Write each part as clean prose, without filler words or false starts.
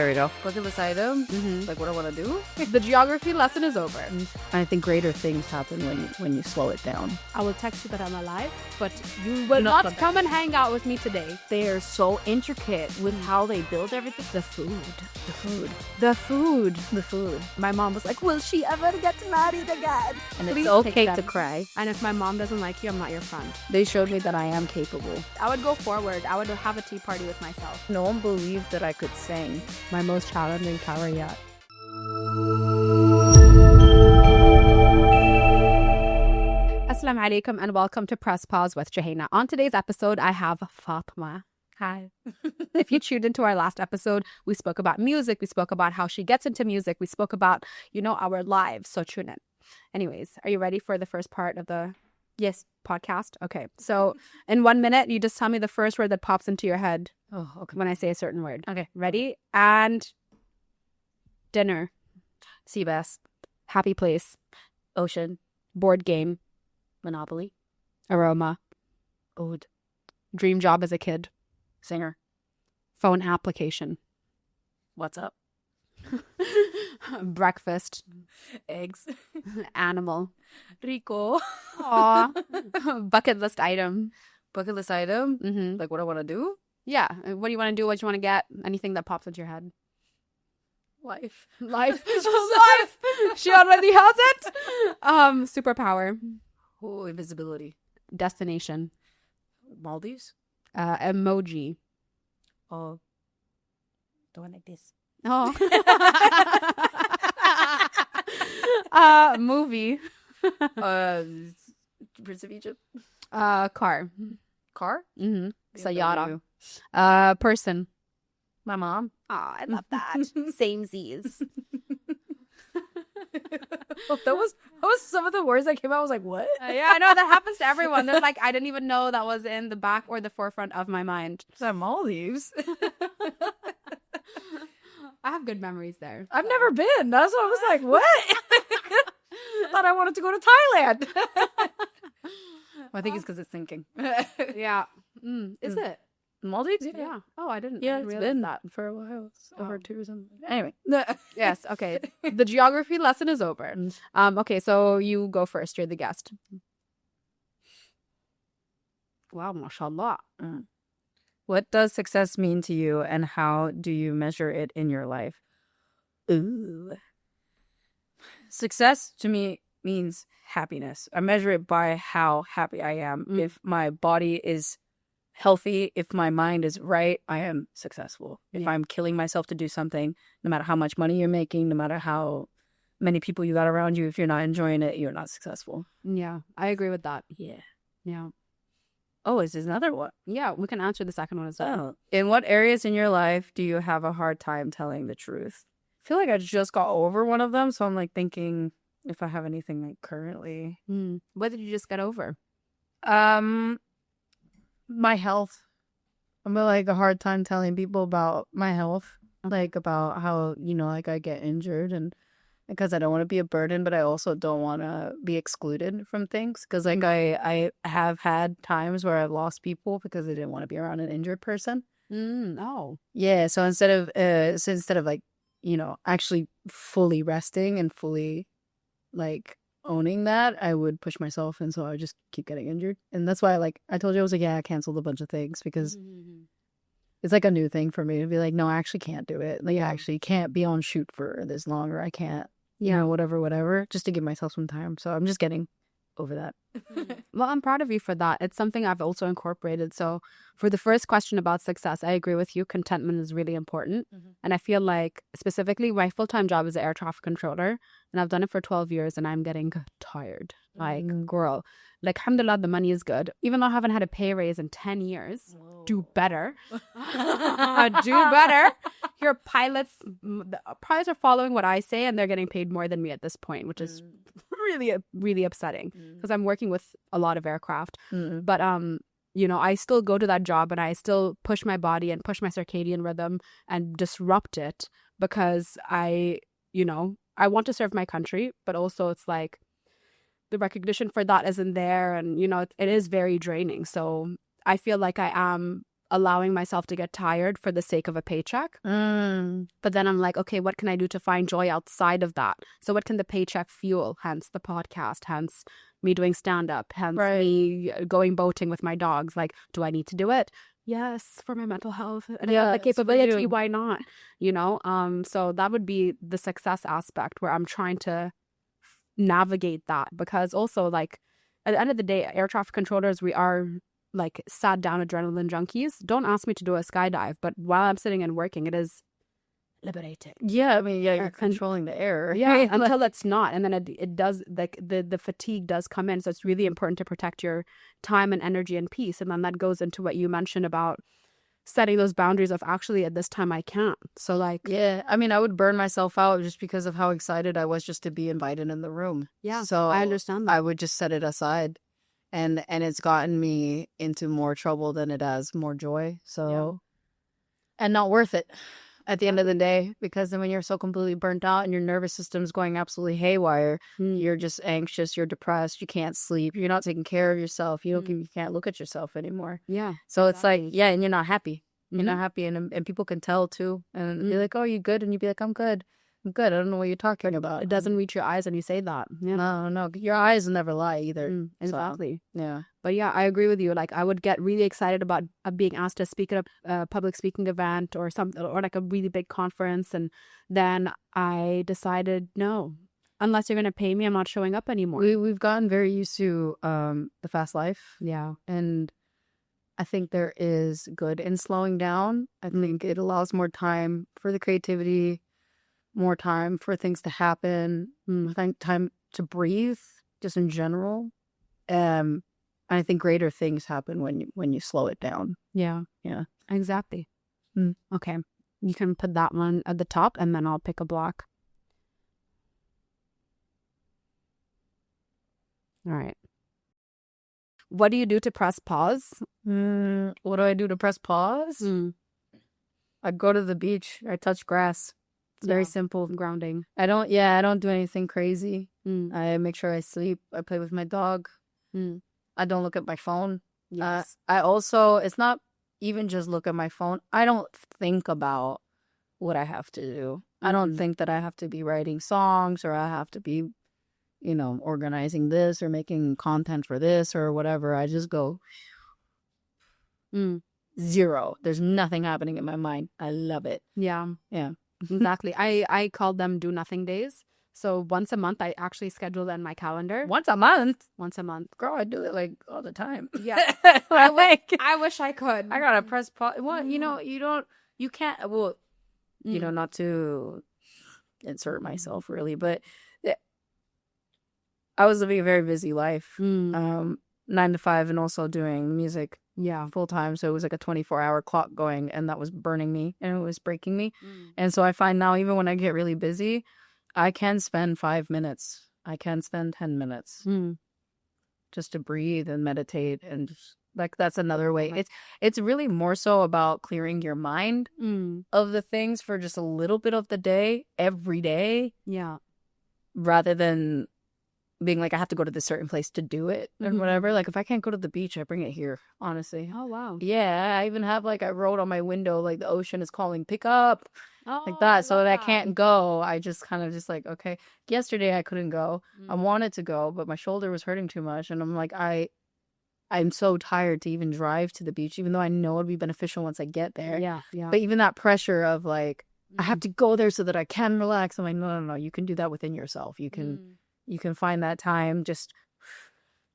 There we go. Bucket list item. Like what I want to do. The geography lesson is over. I think greater things happen when you slow it down. I will text you that I'm alive, but you will not come and hang out with me today. They are so intricate with how they build everything. The food. My mom was like, will she ever get married again? And Please it's okay take to them. cry. And if my mom doesn't like you, I'm not your friend. They showed me that I am capable. I would go forward. I would have a tea party with myself. No one believed that I could sing. My most challenging tower yet. Assalamu alaikum and welcome to Press Pause with 𝐬𝐮𝐬𝐫𝐿. On today's episode, I have Fatima. Hi. If you tuned into our last episode, we spoke about music. We spoke about how she gets into music. We spoke about, our lives. So tune in. Anyways, are you ready for the first part of the podcast? Okay. So in 1 minute, you just tell me the first word that pops into your head. Oh, okay. When I say a certain word. Okay. Ready? And dinner. Sea bass. Happy place. Ocean. Board game. Monopoly. Aroma. Oud. Dream job as a kid. Singer. Phone application. What's up? Breakfast. Eggs. Animal. Rico. Aw. Bucket list item. Bucket list item. Mm-hmm. Like what I want to do. Yeah. What do you want to do? What do you want to get? Anything that pops into your head. Life. Life. Life. She already has it. Superpower. Oh, invisibility. Destination. Maldives. Emoji. Oh. The one like this. Oh. Movie. Prince of Egypt. Car. Car. Mm-hmm. BMW. Sayara. Person. My mom. Oh, I love that. Samesies. That was some of the words that came out. I was like, what? Yeah, I know that happens to everyone. They're like, I didn't even know that was in the back or the forefront of my mind. Is that Maldives? I have good memories there. I've never been. That's why I was like, what? I thought I wanted to go to Thailand. Well, I think it's because it's sinking. Yeah. Is it? Maldives? Yeah. Oh, I didn't. Yeah, I didn't it's realize been that. for a while. Over Oh. 2 or something. Anyway. Yes. Okay. The geography lesson is over. Okay. So you go first. You're the guest. Wow. MashaAllah. What does success mean to you, and how do you measure it in your life? Ooh. Success to me means happiness. I measure it by how happy I am. If my body is healthy, if my mind is right, I am successful. If I'm killing myself to do something, no matter how much money you're making, no matter how many people you got around you, if you're not enjoying it, you're not successful. Yeah. I agree with that. Yeah. Yeah. Oh, is this another one? Yeah. We can answer the second one as well. Oh. In what areas in your life do you have a hard time telling the truth? I feel like I just got over one of them, so I'm like thinking if I have anything like currently. What did you just get over? My health. I'm like a hard time telling people about my health, like about how, like I get injured, and because I don't want to be a burden, but I also don't want to be excluded from things. Because like I have had times where I've lost people because I didn't want to be around an injured person. Oh. Yeah. So instead of like, actually fully resting and fully like owning that, I would push myself, and so I would just keep getting injured. And that's why I told you, I was like, I canceled a bunch of things because it's like a new thing for me to be like, no, I actually can't do it. Like I actually can't be on shoot for this long, or I can't, whatever, just to give myself some time. So I'm just getting over that. Well, I'm proud of you for that. It's something I've also incorporated. So for the first question about success, I agree with you. Contentment is really important. And I feel like specifically my full-time job is an air traffic controller, and I've done it for 12 years and I'm getting tired. Like, girl, like, alhamdulillah, the money is good. Even though I haven't had a pay raise in 10 years, do better. Do better. Your pilots are following what I say, and they're getting paid more than me at this point, which is really, really upsetting because I'm working with a lot of aircraft. But, I still go to that job and I still push my body and push my circadian rhythm and disrupt it because I want to serve my country, but also it's like the recognition for that isn't there. And, it is very draining. So I feel like I am allowing myself to get tired for the sake of a paycheck. But then I'm like, okay, what can I do to find joy outside of that? So what can the paycheck fuel? Hence the podcast, hence me doing stand-up, hence me going boating with my dogs. Like, do I need to do it? Yes, for my mental health. And I have the capability, why not? You know? So that would be the success aspect where I'm trying to navigate that, because also, like, at the end of the day, air traffic controllers, we are like sat down adrenaline junkies. Don't ask me to do a skydive, but while I'm sitting and working, it is liberating. Yeah, I mean, yeah, you're controlling the air. Yeah, until it's not. And then it does, like, the fatigue does come in. So it's really important to protect your time and energy and peace. And then that goes into what you mentioned about setting those boundaries of, actually, at this time I can't. So, like, yeah, I mean, I would burn myself out just because of how excited I was just to be invited in the room. Yeah, so I understand that. I would just set it aside, and it's gotten me into more trouble than it has more joy. So, and not worth it at the end of the day, because then when you're so completely burnt out and your nervous system's going absolutely haywire, you're just anxious, you're depressed, you can't sleep, you're not taking care of yourself, you can't look at yourself anymore. Yeah. So it's like, yeah, and you're not happy. You're not happy, and people can tell too, and be like, "Oh, you good?" And you be like, "I'm good. I'm good. I don't know what you're talking about." It doesn't reach your eyes and you say that. Yeah. No, your eyes never lie either. Exactly. So, yeah. But yeah, I agree with you. Like, I would get really excited about being asked to speak at a public speaking event or something, or like a really big conference, and then I decided, no, unless you're going to pay me, I'm not showing up anymore. We've gotten very used to the fast life. Yeah. And I think there is good in slowing down. I think it allows more time for the creativity, more time for things to happen, time to breathe, just in general. And I think greater things happen when you slow it down. Yeah. Yeah. Exactly. Okay. You can put that one at the top, and then I'll pick a block. All right. What do you do to press pause? What do I do to press pause? I go to the beach. I touch grass. It's very simple. Grounding. I don't do anything crazy. I make sure I sleep. I play with my dog. I don't look at my phone. Yes. I also, it's not even just look at my phone. I don't think about what I have to do. I don't think that I have to be writing songs, or I have to be, organizing this or making content for this or whatever. I just go zero. There's nothing happening in my mind. I love it. Yeah. Yeah. Exactly. I call them do nothing days. So once a month, I actually schedule that in my calendar. Once a month? Once a month. Girl, I do it like all the time. Yeah. I wish I could. I gotta press pause. Well, you can't, well, not to insert myself really, but I was living a very busy life, 9 to 5, and also doing music full time. So it was like a 24-hour clock going, and that was burning me and it was breaking me. And so I find now, even when I get really busy, I can spend 5 minutes. I can spend 10 minutes just to breathe and meditate, and just, like, that's another way. It's really more so about clearing your mind of the things for just a little bit of the day, every day. Yeah. Rather than being like, I have to go to this certain place to do it and whatever. Like, if I can't go to the beach, I bring it here, honestly. Oh, wow. Yeah, I even have, like, I wrote on my window, like, the ocean is calling, pick up. Like that. So that I can't go, I just kind of just like, okay. Yesterday I couldn't go. I wanted to go, but my shoulder was hurting too much. And I'm like, I'm so tired to even drive to the beach, even though I know it'd be beneficial once I get there. Yeah. But even that pressure of like, I have to go there so that I can relax. I'm like, no. You can do that within yourself. You can find that time. Just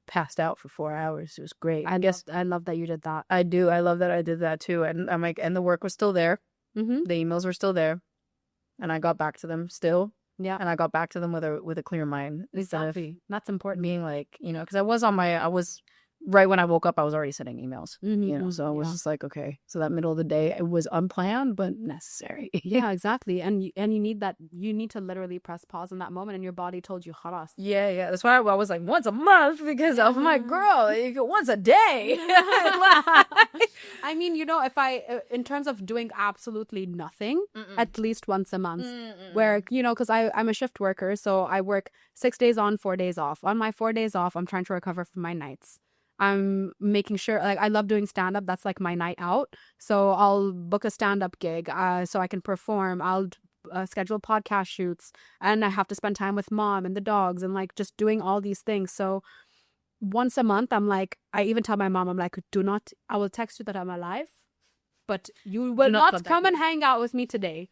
passed out for 4 hours. It was great. I love that you did that. I do. I love that I did that too. And I'm like, and the work was still there. The emails were still there, and I got back to them still. Yeah. And I got back to them with a clear mind. Exactly. That's important. Being like, because I was right when I woke up, I was already sending emails, so I was just like, okay. So that middle of the day, it was unplanned, but necessary. Yeah, exactly. And you need that, you need to literally press pause in that moment, and your body told you, halas. Yeah. That's why I was like, once a month, because I'm like, girl, you go once a day. I mean, if I, in terms of doing absolutely nothing, at least once a month, where, because I'm a shift worker, so I work 6 days on, 4 days off. On my 4 days off, I'm trying to recover from my nights. I'm making sure, like, I love doing stand-up. That's like my night out. So I'll book a stand-up gig so I can perform. I'll schedule podcast shoots, and I have to spend time with mom and the dogs and like just doing all these things. So once a month, I'm like, I even tell my mom, I'm like, I will text you that I'm alive, but you will not come and hang out with me today.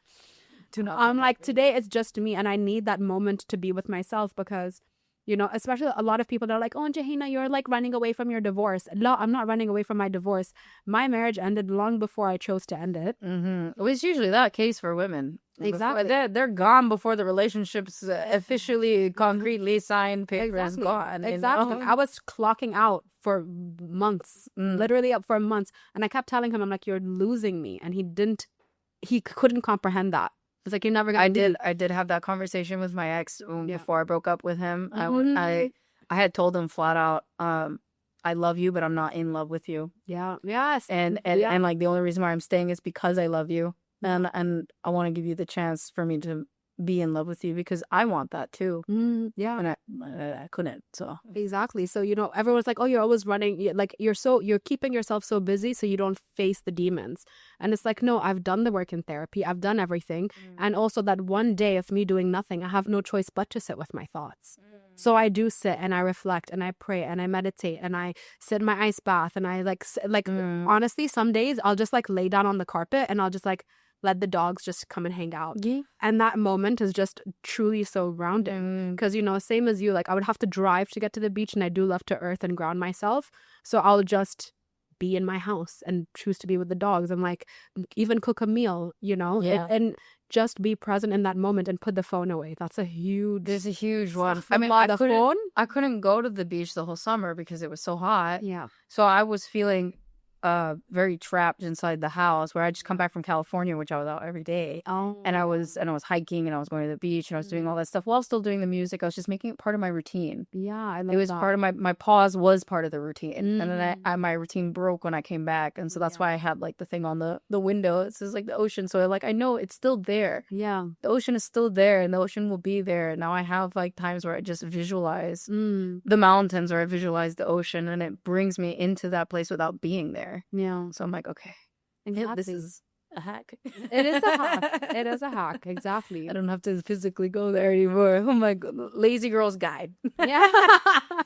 I'm like, today it's just me, and I need that moment to be with myself because, you know, especially a lot of people that are like, oh, 𝐬𝐻𝐻𝐻, you're like running away from your divorce. No, I'm not running away from my divorce. My marriage ended long before I chose to end it. Mm-hmm. It's usually that case for women. Exactly. They're gone before the relationship's officially, concretely signed, paper is gone. Exactly. You know? I was clocking out for months, literally up for months. And I kept telling him, I'm like, you're losing me. And he couldn't comprehend that. It's like, you're never gonna I did have that conversation with my ex before I broke up with him. I had told him flat out, I love you, but I'm not in love with you. Yeah. Yes. And like the only reason why I'm staying is because I love you. And I want to give you the chance for me to be in love with you because I want that too. Yeah. And I couldn't. So exactly. So, you know, everyone's like, oh, you're always running. Like you're keeping yourself so busy so you don't face the demons. And it's like, no, I've done the work in therapy. I've done everything. And also that one day of me doing nothing, I have no choice but to sit with my thoughts. So I do sit and I reflect and I pray and I meditate and I sit in my ice bath and I honestly, some days I'll just like lay down on the carpet and I'll just like let the dogs just come and hang out. Yeah. And that moment is just truly so grounding. Because, you know, same as you, like I would have to drive to get to the beach and I do love to earth and ground myself. So I'll just be in my house and choose to be with the dogs and like even cook a meal, you know, and just be present in that moment and put the phone away. There's a huge one. I mean, I couldn't go to the beach the whole summer because it was so hot. Yeah. So I was feeling very trapped inside the house where I just come back from California, which I was out every day. And I was hiking and I was going to the beach and I was doing all that stuff while still doing the music. I was just making it part of my routine. Yeah, I love it was that. part of my pause was part of the routine. And then my routine broke when I came back. And so that's why I had like the thing on the window. It says like the ocean. So like I know it's still there. Yeah. The ocean is still there and the ocean will be there. Now I have like times where I just visualize the mountains or I visualize the ocean and it brings me into that place without being there. Yeah. So I'm like, okay, exactly. This is a hack. It is a hack. It is a hack. Exactly. I don't have to physically go there anymore. Oh my God. Lazy Girl's Guide. Yeah.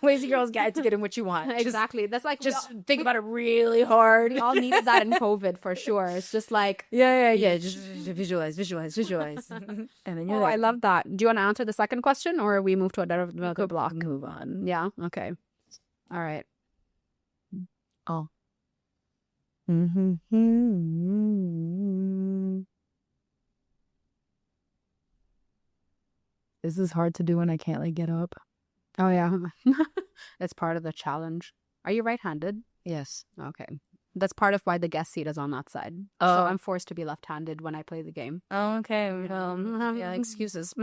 Lazy Girl's Guide to getting what you want. Exactly. That's like, just think about it really hard. We all needed that in COVID for sure. It's just like, yeah. Just visualize. And then you're I love that. Do you want to answer the second question or we move to another block? Move on. Yeah. Okay. All right. Oh. This is hard to do when I can't like get up. Oh yeah. It's part of the challenge. Are you right-handed? Yes. Okay. That's part of why the guest seat is on that side. So I'm forced to be left-handed when I play the game. Oh, okay. Yeah, excuses.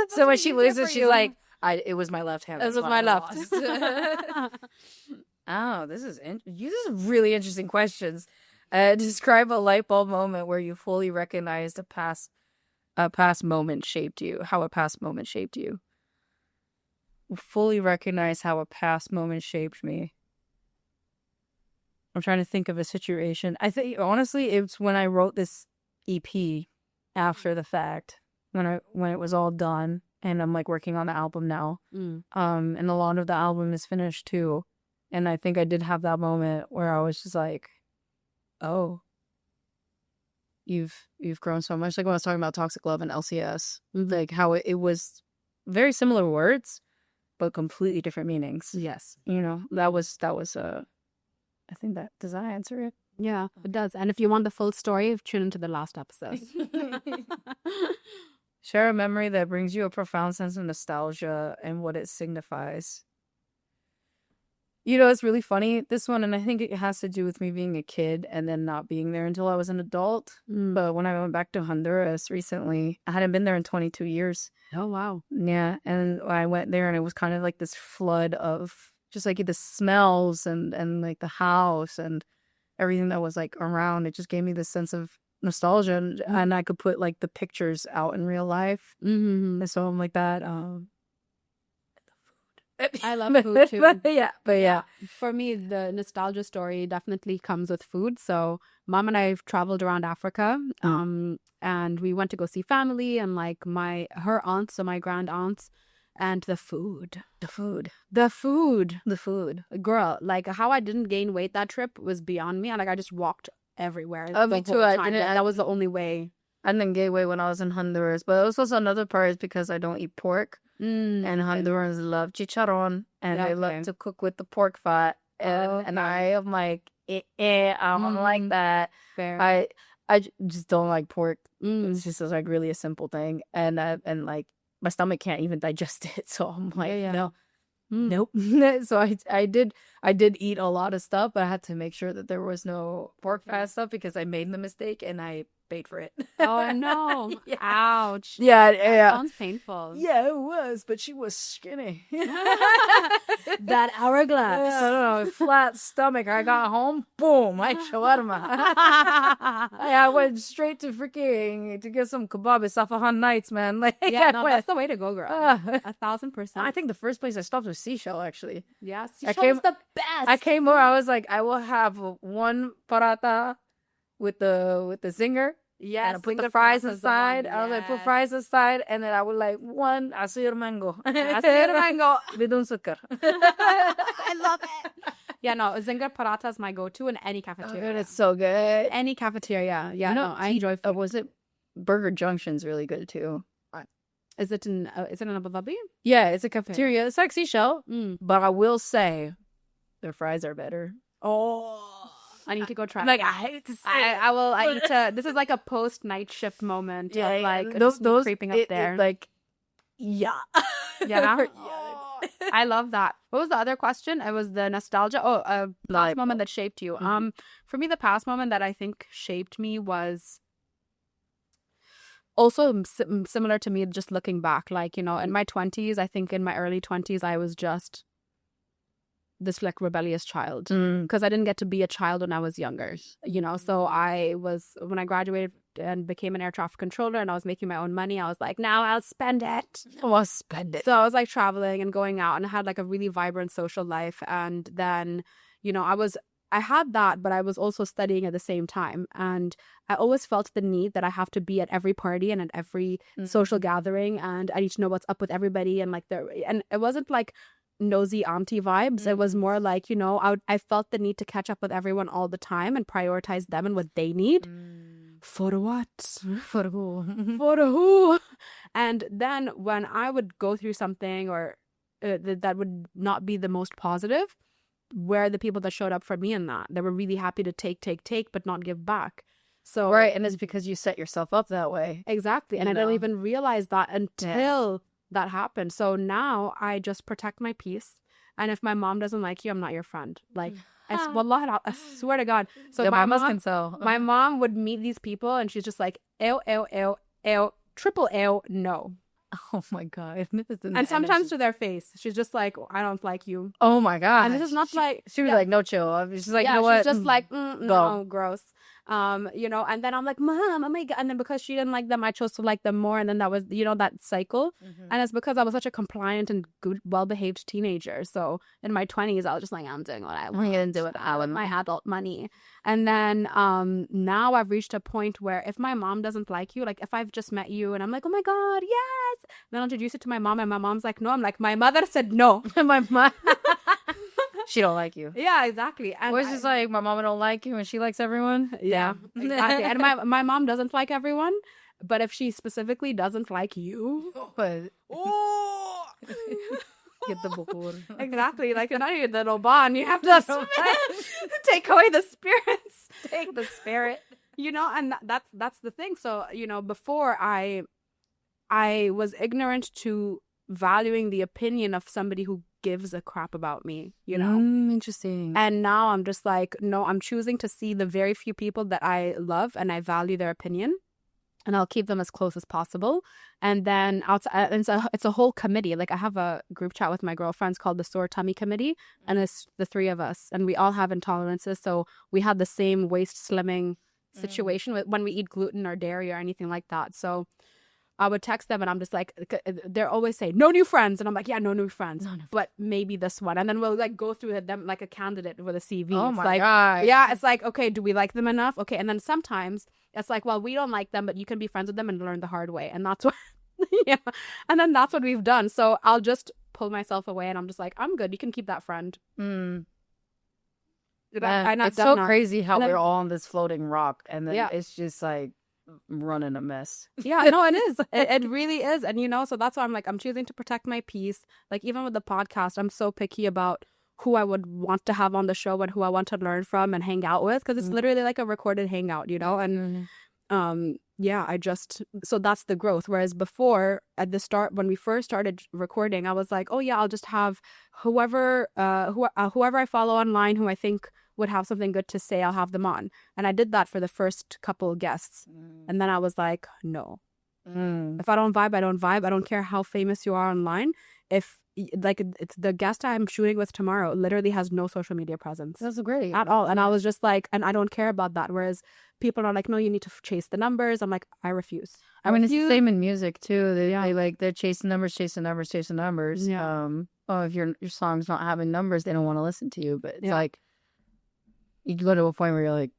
So when she loses, she's like, it was my left hand. It was my left. Oh, this is really interesting questions. Describe a light bulb moment where you fully recognized a past moment shaped you. How a past moment shaped you. Fully recognize how a past moment shaped me. I'm trying to think of a situation. I think honestly, it's when I wrote this EP after the fact, when it was all done, and I'm like working on the album now. And a lot of the album is finished too. And I think I did have that moment where I was just like, oh, you've grown so much. Like when I was talking about Toxic Love and LCS, like how it was very similar words, but completely different meanings. Yes. You know, that was I think that, does that answer it? Yeah, it does. And if you want the full story, tune into the last episode. Share a memory that brings you a profound sense of nostalgia and what it signifies. You know, it's really funny, this one, and I think it has to do with me being a kid and then not being there until I was an adult. But when I went back to Honduras recently, I hadn't been there in 22 years. Oh, wow. Yeah, and I went there and it was kind of like this flood of just like the smells and like the house and everything that was like around. It just gave me this sense of nostalgia and I could put like the pictures out in real life. And so I'm like that. I love food too. But yeah. For me, the nostalgia story definitely comes with food. So mom and I have traveled around Africa, and we went to go see family and like her aunts, so my grand aunts, and the food. Girl, like how I didn't gain weight that trip was beyond me. And like I just walked everywhere. Me too. That was the only way. I didn't gain weight when I was in Honduras, but it was also another part is because I don't eat pork. And Hondurans love chicharron, and they love to cook with the pork fat. And I am like, I don't like that. Fair. I just don't like pork. It's just like really a simple thing, and like my stomach can't even digest it. So I'm like, no, nope. So I did eat a lot of stuff, but I had to make sure that there was no pork fat stuff because I made the mistake and I paid for it. Oh no! Ouch! Yeah. Sounds painful. Yeah, it was, but she was skinny. That hourglass. I don't know, flat stomach. I got home, boom, I shawarma. I went straight to get some kebab at Safahan Nights, man. Like, that's the way to go, girl. 1,000%. I think the first place I stopped was Seashell, actually. Yeah, Seashell's the best. I came over, I was like, I will have one paratha with the zinger. Yeah, and I put the fries aside. I was like, put fries aside, and then I would like one @𝐼𝐸𝐴𝐵𝐸. Bidun sukkar. I love it. Yeah, no, zinger paratha is my go-to in any cafeteria. Oh, it's so good. Any cafeteria. Yeah, I enjoy food. Was it Burger Junction's really good too? Is it in Abu Dhabi? Yeah, it's a cafeteria. It's like Seashell, but I will say their fries are better. Oh, I need to go try. Like, I hate to say I will. I need to. This is like a post night shift moment. Yeah, of like those creeping up there. Like, yeah. I love that. What was the other question? It was the nostalgia. Oh, past moment that shaped you. For me, the past moment that I think shaped me was also similar to me. Just looking back, like, you know, in my 20s, I think in my early 20s, I was just this like rebellious child because I didn't get to be a child when I was younger, you know. So when I graduated and became an air traffic controller and I was making my own money, I was like, now I'll spend it. So I was like traveling and going out, and I had like a really vibrant social life. And then, you know, I had that, but I was also studying at the same time. And I always felt the need that I have to be at every party and at every social gathering, and I need to know what's up with everybody. And like and it wasn't like nosy auntie vibes. It was more like, you know, I felt the need to catch up with everyone all the time and prioritize them and what they need. For what? For who? For who? And then when I would go through something or that would not be the most positive, where are the people that showed up for me in that? They were really happy to take, but not give back. So right, and it's because you set yourself up that way. Exactly. And I didn't even realize that until that happened. So now I just protect my peace. And if my mom doesn't like you, I'm not your friend. Like, I swear to God. So my mom would meet these people and she's just like, triple L, no. Oh my God. And sometimes to their face, she's just like, I don't like you. Oh my God. And this is not like, she was like, no, chill. She's like, you know what? She's just like, no, gross. You know, and then I'm like, Mom, oh my God. And then because she didn't like them, I chose to like them more. And then that was, you know, that cycle. And it's because I was such a compliant and good, well-behaved teenager. So in my 20s, I was just like, I'm doing what I want. I'm going to do it with my adult money. And then now I've reached a point where if my mom doesn't like you, like if I've just met you and I'm like, oh my God, yes. Then I'll introduce it to my mom and my mom's like, no. I'm like, my mother said no. My mom. She don't like you. Yeah, exactly. And it's just like, my mama don't like you and she likes everyone. Yeah, exactly. And my mom doesn't like everyone, but if she specifically doesn't like you, get the bukur. Exactly. Like, you're not even the Roban. You have to take away the spirits. Take the spirit. You know, and that's the thing. So, you know, before I was ignorant to valuing the opinion of somebody who gives a crap about me, you know. Interesting. And now I'm just like, no, I'm choosing to see the very few people that I love and I value their opinion, and I'll keep them as close as possible. And then outside, it's a whole committee. Like, I have a group chat with my girlfriends called the Sore Tummy Committee, and it's the three of us, and we all have intolerances. So we had the same waist slimming situation when we eat gluten or dairy or anything like that. So I would text them and I'm just like, they're always saying, no new friends. And I'm like, yeah, no new friends. But maybe this one. And then we'll like go through them like a candidate with a CV. Oh it's my like, God. yeah, it's like, okay, do we like them enough? Okay. And then sometimes it's like, well, we don't like them, but you can be friends with them and learn the hard way. And that's what, yeah. And then that's what we've done. So I'll just pull myself away and I'm just like, I'm good. You can keep that friend. It's so crazy how we're all on this floating rock. And then it's just like, running a mess. Yeah, no, it is. It really is. And you know, so that's why I'm like, I'm choosing to protect my peace. Like even with the podcast, I'm so picky about who I would want to have on the show and who I want to learn from and hang out with, because it's literally like a recorded hangout, you know. And so that's the growth. Whereas before, at the start, when we first started recording, I was like, oh yeah, I'll just have whoever I follow online who I think would have something good to say, I'll have them on. And I did that for the first couple guests. And then I was like, no. If I don't vibe, I don't vibe. I don't care how famous you are online. If like it's the guest I'm shooting with tomorrow literally has no social media presence. That's great. At all. And I was just like, and I don't care about that. Whereas people are like, no, you need to chase the numbers. I'm like, I refuse. I mean, it's the same in music too. They're chasing numbers. Yeah. If your song's not having numbers, they don't want to listen to you. But it's like, you go to a point where you're like,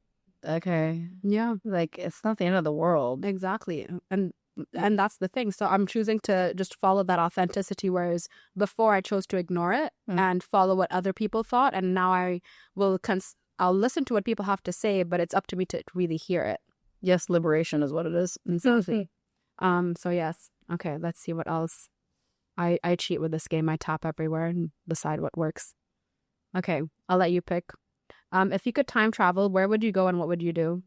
okay. Yeah. Like, it's not the end of the world. Exactly. And that's the thing. So I'm choosing to just follow that authenticity, whereas before I chose to ignore it and follow what other people thought. And now I'll listen to what people have to say, but it's up to me to really hear it. Yes, liberation is what it is. Exactly. So yes. Okay, let's see what else. I cheat with this game. I tap everywhere and decide what works. Okay, I'll let you pick. If you could time travel, where would you go and what would you do?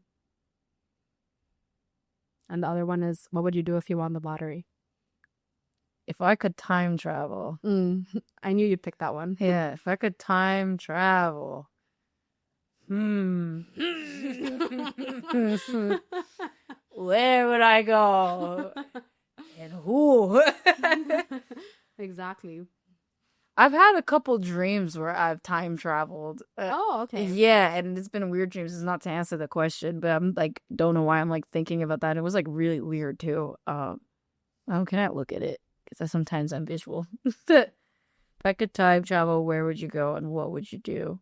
And the other one is, what would you do if you won the lottery? If I could time travel. I knew you'd pick that one. Yeah, if I could time travel. Where would I go? And who? Exactly. I've had a couple dreams where I've time traveled. Okay. Yeah, and it's been weird dreams. It's not to answer the question, but I'm like, don't know why I'm like thinking about that. It was like really weird too. How can I look at it? Because sometimes I'm visual. If I could time travel, where would you go and what would you do?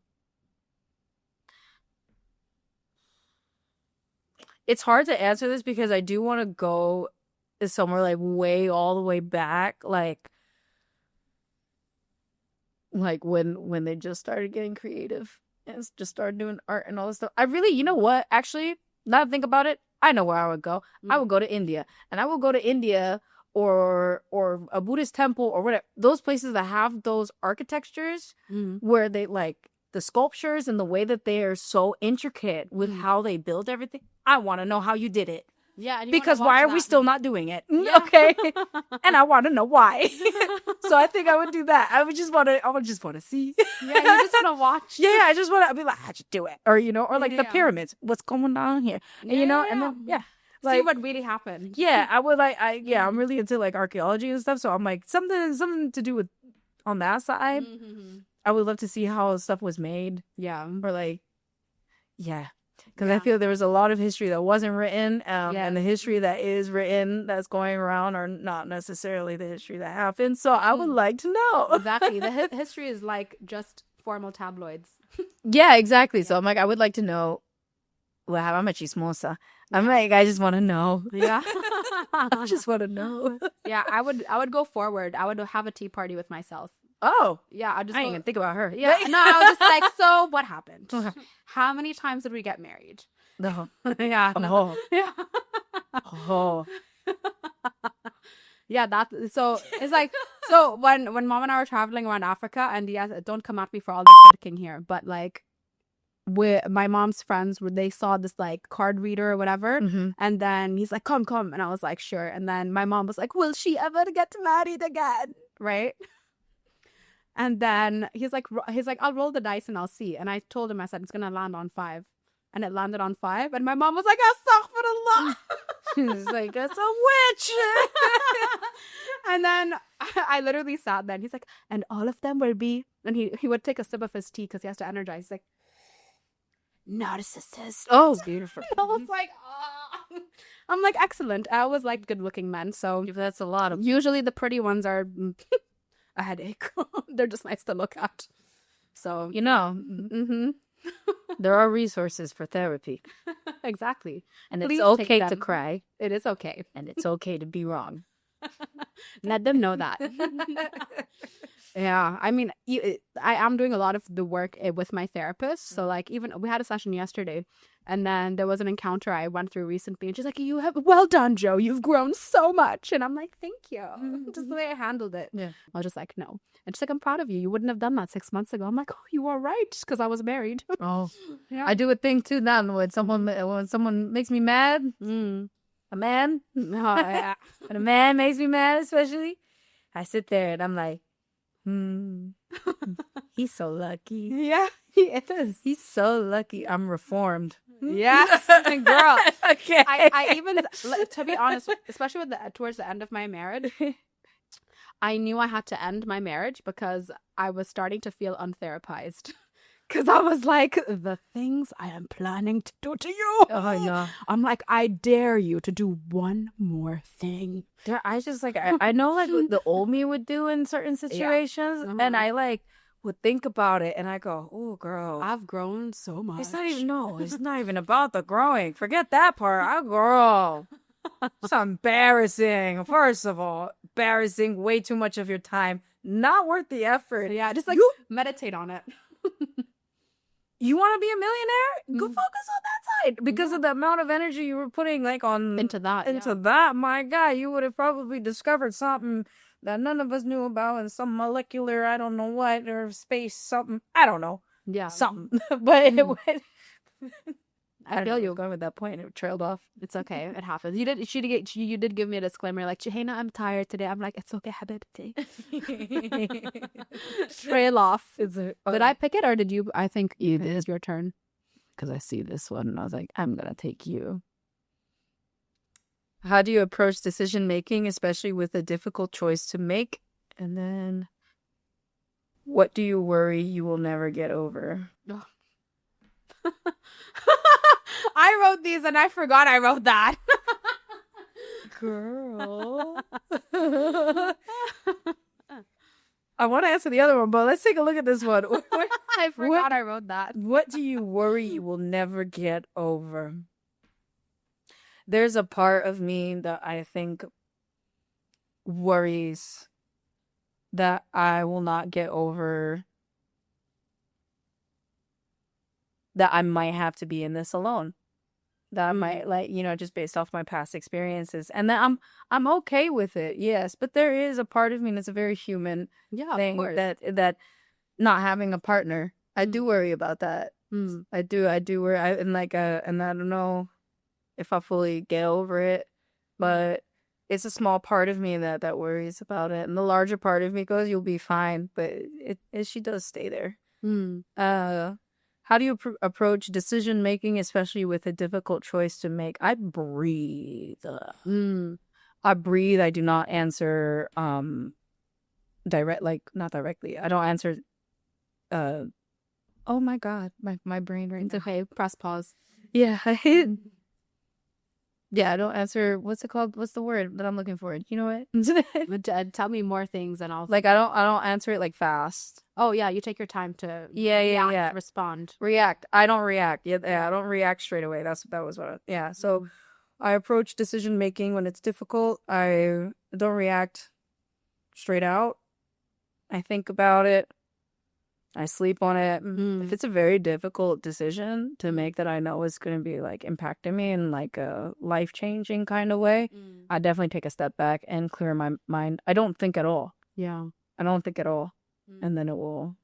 It's hard to answer this because I do want to go somewhere like way all the way back, like when they just started getting creative and just started doing art and all this stuff. I really, you know what? Actually, now that I think about it, I know where I would go. I would go to India. And I would go to India or a Buddhist temple or whatever. Those places that have those architectures where they like the sculptures and the way that they are so intricate with how they build everything. I want to know how you did it. Yeah, because why are we still not doing it? Yeah. Okay, and I want to know why. So I think I would do that. I would just want to see. Yeah, you just want to watch. Yeah, I just want to be like, how'd you do it? Or or like the pyramids. What's going on here? And, and then like, see what really happened. Yeah, I would like. I'm really into like archaeology and stuff. So I'm like something to do with on that side. I would love to see how stuff was made. Yeah, or like, yeah. Because I feel there was a lot of history that wasn't written, and the history that is written that's going around are not necessarily the history that happened. So I would like to know. Exactly. The history is like just formal tabloids. Yeah, exactly. So I'm like, I would like to know what happened. I'm a chismosa. I'm like, I just want to know. Yeah. I just want to know. Yeah, I would go forward. I would have a tea party with myself. Oh. Yeah, I didn't even think about her. Yeah. No, I was just like, so what happened? How many times did we get married? No. Yeah. Oh. Yeah. Oh. Yeah, so it's like, so when mom and I were traveling around Africa, and yes, don't come at me for all the shit king here, but like my mom's friends, they saw this like card reader or whatever, and then he's like, come, and I was like, sure. And then my mom was like, will she ever get married again? Right? And then he's like, I'll roll the dice and I'll see. And I told him, I said, it's gonna land on 5, and it landed on 5. And my mom was like, astaghfirullah. She's like, that's a witch. And then I literally sat there, and he's like, and all of them will be. And he would take a sip of his tea because he has to energize. He's like, narcissist. Oh, beautiful. I was like, ah. I'm like, excellent. I always liked good-looking men, so That's a lot of. usually the pretty ones are a headache. They're just nice to look at. So, You know, there are resources for therapy, exactly. and Please it's take okay to them. cry, It is okay. and it's okay to be wrong. Let them know that. Yeah, I mean, I am doing a lot of the work with my therapist. So, like, even we had a session yesterday, and then there was an encounter I went through recently, and she's like, well done, Joe. You've grown so much. And I'm like, thank you. Just the way I handled it. Yeah. I was just like, no. And she's like, I'm proud of you. You wouldn't have done that 6 months ago. I'm like, oh, you are right, because I was married. Oh, Yeah. I do a thing too now. When someone makes me mad, a man, Oh, yeah. when a man makes me mad, especially, I sit there and I'm like, he's so lucky. Yeah, it is. He's so lucky. I'm reformed. Yes, girl. Okay. I even, to be honest, especially with towards the end of my marriage, I knew I had to end my marriage because I was starting to feel untherapized. Because I was like, the things I am planning to do to you. Oh no. I'm like, I dare you to do one more thing. I just like I know like what the old me would do in certain situations, and I like would think about it, and I go, "Oh, girl, I've grown so much." it's not even about the growing. Forget that part. I grow. It's embarrassing. First of all, embarrassing. Way too much of your time. Not worth the effort. Yeah, just like meditate on it. You want to be a millionaire? Go focus on that side because of the amount of energy you were putting like on Into that. that. My God, you would have probably discovered something that none of us knew about, and some molecular, I don't know what, or space something. I don't know. Yeah. Something. But it would. I feel you. Going with that point, it trailed off. It's okay. It happens. You did give me a disclaimer like, 𝐶𝐻𝐻𝐻, I'm tired today. I'm like, it's okay, habibti. Trail off. Did I pick it or did you? I think You it did. was your turn. Because I see this one and I was like, I'm going to take you. How do you approach decision making, especially with a difficult choice to make? And then, what do you worry you will never get over? I wrote these and I forgot I wrote that. Girl. I want to answer the other one, but let's take a look at this one. I forgot I wrote that. What do you worry you will never get over? There's a part of me that I think worries that I will not get over, that I might have to be in this alone. That I might, like, just based off my past experiences, and that I'm okay with it, yes. But there is a part of me that's a very human thing, that not having a partner, I do worry about that. I do worry, and I don't know if I fully get over it, but it's a small part of me that worries about it, and the larger part of me goes, "You'll be fine," but she does stay there. How do you approach decision making, especially with a difficult choice to make? I breathe. I breathe. I do not answer not directly. I don't answer. Oh my God, my brain right It's now. okay. Press pause. Yeah, yeah. I don't answer. What's it called? What's the word that I'm looking for? You know what? Tell me more things and I'll Like I don't answer it like fast. Oh yeah, you take your time to respond. React. I don't react. Yeah, I don't react straight away. That was what. So I approach decision making when it's difficult. I don't react straight out. I think about it. I sleep on it. If it's a very difficult decision to make that I know is going to be like impacting me in like a life-changing kind of way, I definitely take a step back and clear my mind. I don't think at all. Yeah. I don't think at all. And then it'll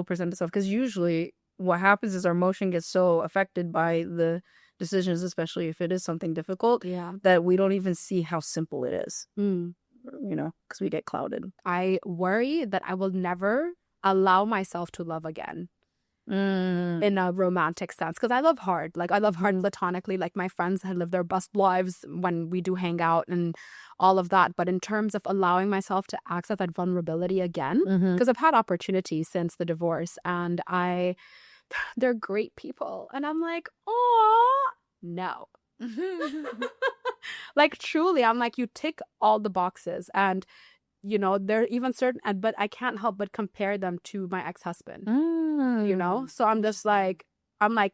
present itself. Because usually what happens is our emotion gets so affected by the decisions, especially if it is something difficult, that we don't even see how simple it is, because we get clouded. I worry that I will never allow myself to love again in a romantic sense, because I love hard. Like I love hard platonically. Like my friends have lived their best lives when we do hang out and all of that. But in terms of allowing myself to access that vulnerability again, because I've had opportunities since the divorce, and they're great people, and I'm like, oh no, Like, truly, I'm like, you tick all the boxes. And, you know, there are even certain, but I can't help but compare them to my ex-husband, you know? So I'm just like,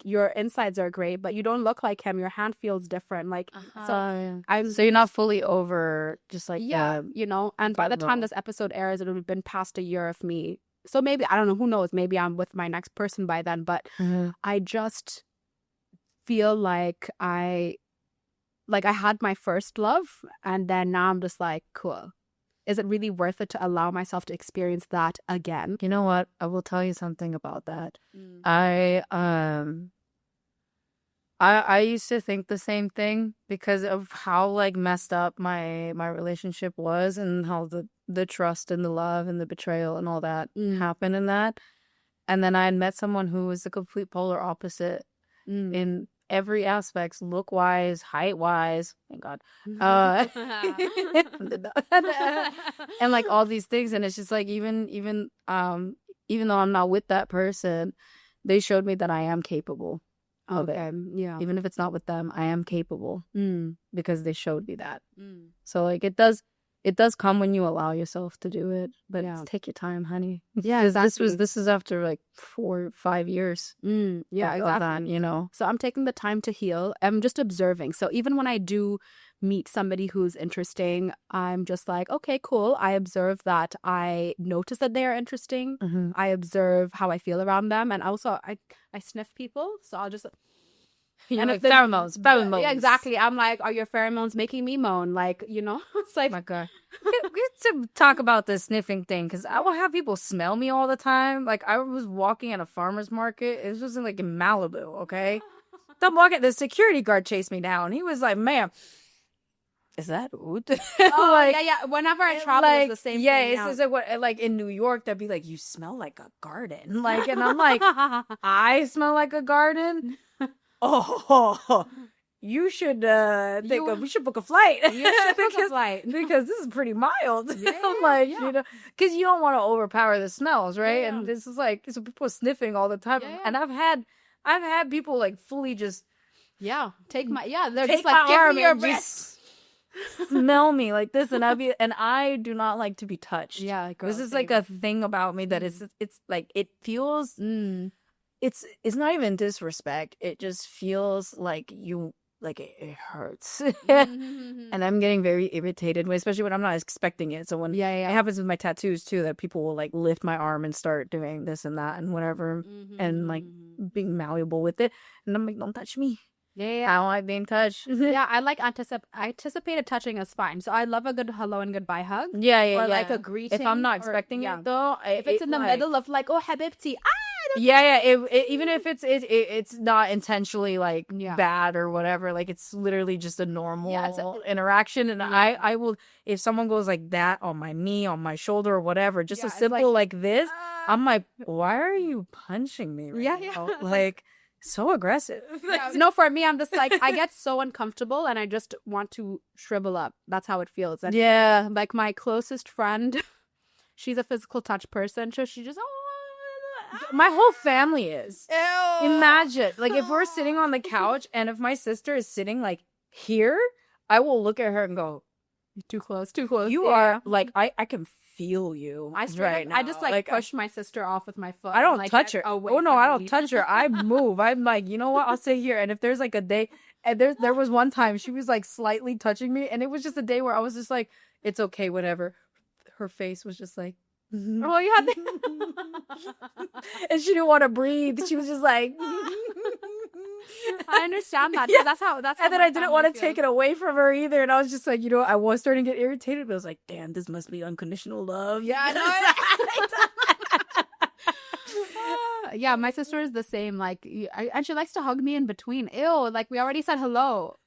your insides are great, but you don't look like him. Your hand feels different. Like, so you're not fully over just like, you know, and by the time this episode airs, it would have been past a year of me. So maybe, I don't know, who knows? Maybe I'm with my next person by then, but I just feel like I had my first love, and then now I'm just like, cool. Is it really worth it to allow myself to experience that again? You know what? I will tell you something about that. I used to think the same thing because of how like messed up my relationship was, and how the trust and the love and the betrayal and all that happened in that. And then I had met someone who was the complete polar opposite in every aspect, look wise, height wise, thank God, and like all these things. And it's just like even though I'm not with that person, they showed me that I am capable of it. Yeah, even if it's not with them, I am capable because they showed me that. So like it does come when you allow yourself to do it, but take your time, honey. Yeah, exactly. This is after like 4 or 5 years. Yeah, exactly. That, you know. So I'm taking the time to heal. I'm just observing. So even when I do meet somebody who's interesting, I'm just like, okay, cool. I observe that. I notice that they are interesting. I observe how I feel around them, and also I sniff people. So I'll just. And like pheromones. Yeah, exactly. I'm like, are your pheromones making me moan? Like, you know, it's like, oh my God. We have to talk about the sniffing thing, because I will have people smell me all the time. Like, I was walking at a farmer's market. It was like in Malibu, okay? I'm walking, the security guard chased me down. He was like, ma'am, is that oud? Like, yeah. Whenever I travel, like, it's the same thing. Yeah, it's like what, like in New York, they'd be like, you smell like a garden. Like, and I'm like, I smell like a garden? Oh, you should we should book a flight. You should book a flight because this is pretty mild. Yeah, I'm like, you know, because you don't want to overpower the smells, right? And this is like, so people sniffing all the time, and I've had people like fully just take my they're take just like, my arm give me your and breath. smell me like this, and I do not like to be touched. Yeah, girl, this is like a thing about me that it's like it feels. It's not even disrespect. It just feels like it hurts. And I'm getting very irritated, especially when I'm not expecting it. So when it happens with my tattoos too, that people will like lift my arm and start doing this and that and whatever, and like being malleable with it. And I'm like, don't touch me. I don't like being touched. I like anticipated touching is fine. So I love a good hello and goodbye hug. Or like a greeting. If I'm not expecting it though, if it's in the middle of like, oh habibti, even if it's not intentionally like bad or whatever, like it's literally just a normal interaction, and I will, if someone goes like that on my knee, on my shoulder or whatever, just a simple like this, I'm like, why are you punching me right now? Like, so aggressive. No, for me, I'm just like, I get so uncomfortable and I just want to shrivel up. That's how it feels. And like my closest friend, she's a physical touch person, so she just my whole family is. Ew. Imagine, like, if we're sitting on the couch and if my sister is sitting like here, I will look at her and go, too close. You are like, I can feel you right now. I just like push my sister off with my foot. I don't touch her. Oh no, I don't touch her. I move. I'm like, you know what? I'll sit here. And if there's like a day, and there was one time she was like slightly touching me, and it was just a day where I was just like, it's okay, whatever. Her face was just like, oh, you had and she didn't want to breathe. She was just like, I understand that. That's how. And then I didn't want to take it away from her either. And I was just like, you know, I was starting to get irritated, but I was like, damn, this must be unconditional love. Yeah, I know. Yeah, my sister is the same. Like, and she likes to hug me in between. Ew, like we already said hello.